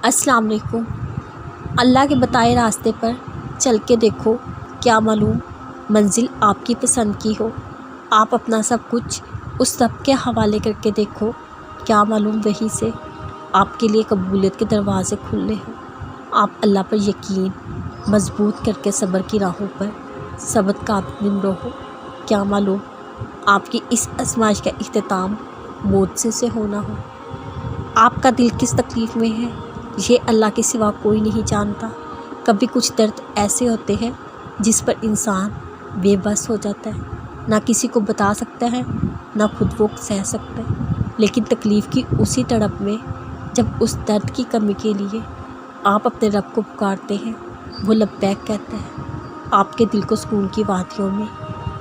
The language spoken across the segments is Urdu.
السلام علیکم۔ اللہ کے بتائے راستے پر چل کے دیکھو، کیا معلوم منزل آپ کی پسند کی ہو۔ آپ اپنا سب کچھ اس رب کے حوالے کر کے دیکھو، کیا معلوم وہیں سے آپ کے لیے قبولیت کے دروازے کھلنے ہوں۔ آپ اللہ پر یقین مضبوط کر کے صبر کی راہوں پر ثبت قدم رہو، کیا معلوم آپ کی اس آزمائش کا اختتام موت سے ہونا ہو۔ آپ کا دل کس تکلیف میں ہے یہ اللہ کے سوا کوئی نہیں جانتا۔ کبھی کچھ درد ایسے ہوتے ہیں جس پر انسان بے بس ہو جاتا ہے، نہ کسی کو بتا سکتا ہے، نہ خود وہ سہ سکتا ہے۔ لیکن تکلیف کی اسی تڑپ میں جب اس درد کی کمی کے لیے آپ اپنے رب کو پکارتے ہیں، وہ لبیک کہتا ہے، آپ کے دل کو سکون کی وادیوں میں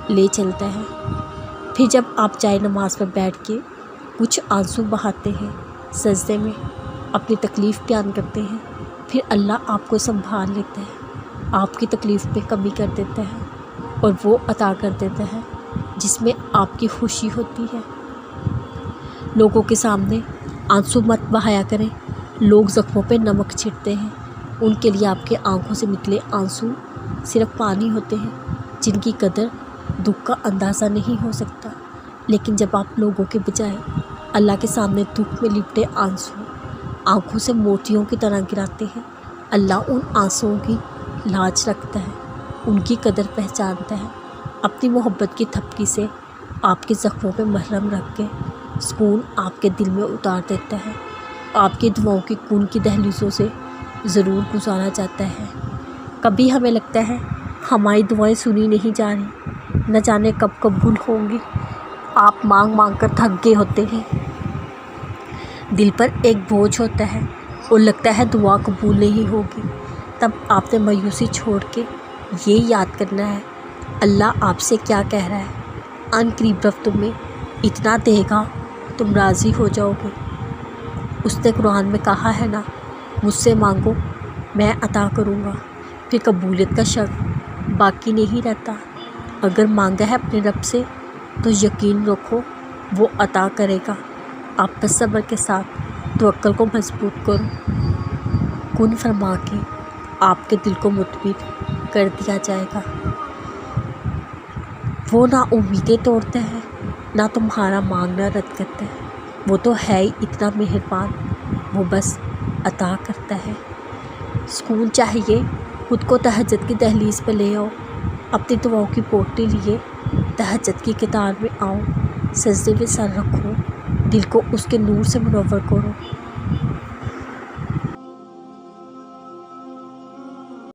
لے چلتا ہے۔ پھر جب آپ جائے نماز پر بیٹھ کے کچھ آنسو بہاتے ہیں، سجدے میں اپنی تکلیف بیان کرتے ہیں، پھر اللہ آپ کو سنبھال لیتا ہے، آپ کی تکلیف میں کمی کر دیتا ہے اور وہ عطا کر دیتا ہے جس میں آپ کی خوشی ہوتی ہے۔ لوگوں کے سامنے آنسو مت بہایا کریں، لوگ زخموں پہ نمک چھڑکتے ہیں، ان کے لیے آپ کے آنکھوں سے نکلے آنسو صرف پانی ہوتے ہیں جن کی قدر دکھ کا اندازہ نہیں ہو سکتا۔ لیکن جب آپ لوگوں کے بجائے اللہ کے سامنے دکھ میں لپٹے آنسو آنکھوں سے موتیوں کی طرح گراتے ہیں، اللہ ان آنسوؤں کی لاج رکھتا ہے، ان کی قدر پہچانتا ہے، اپنی محبت کی تھپکی سے آپ کے زخموں پہ مرہم رکھ کے سکون آپ کے دل میں اتار دیتا ہے۔ آپ کی دعاؤں کی خون کی دہلیزوں سے ضرور گزارا جاتا ہے۔ کبھی ہمیں لگتا ہے ہماری دعائیں سنی نہیں جا رہی، نہ جانے کب قبول ہوں گی۔ آپ مانگ مانگ کر تھک گئے ہوتے ہیں، دل پر ایک بوجھ ہوتا ہے اور لگتا ہے دعا قبول نہیں ہوگی۔ تب آپ نے مایوسی چھوڑ کے یہ یاد کرنا ہے اللہ آپ سے کیا کہہ رہا ہے۔ ان قریب رب تمہیں اتنا دے گا تم راضی ہو جاؤ گے۔ اس نے قرآن میں کہا ہے نا، مجھ سے مانگو میں عطا کروں گا۔ پھر قبولیت کا شک باقی نہیں رہتا۔ اگر مانگا ہے اپنے رب سے تو یقین رکھو وہ عطا کرے گا۔ آپ بس صبر کے ساتھ توکل کو مضبوط کرو، کن فرما کے آپ کے دل کو مطمئن کر دیا جائے گا۔ وہ نہ امیدیں توڑتا ہے، نہ تمہارا مانگنا رد کرتا ہے۔ وہ تو ہے ہی اتنا مہربان، وہ بس عطا کرتا ہے۔ سکون چاہیے خود کو تہجد کی دہلیز پہ لے آؤ، اپنی دعاؤں کی پوٹلی لیے تہجد کی قطار میں آؤ، سجدے میں سر رکھو، دل کو اس کے نور سے منور کرو۔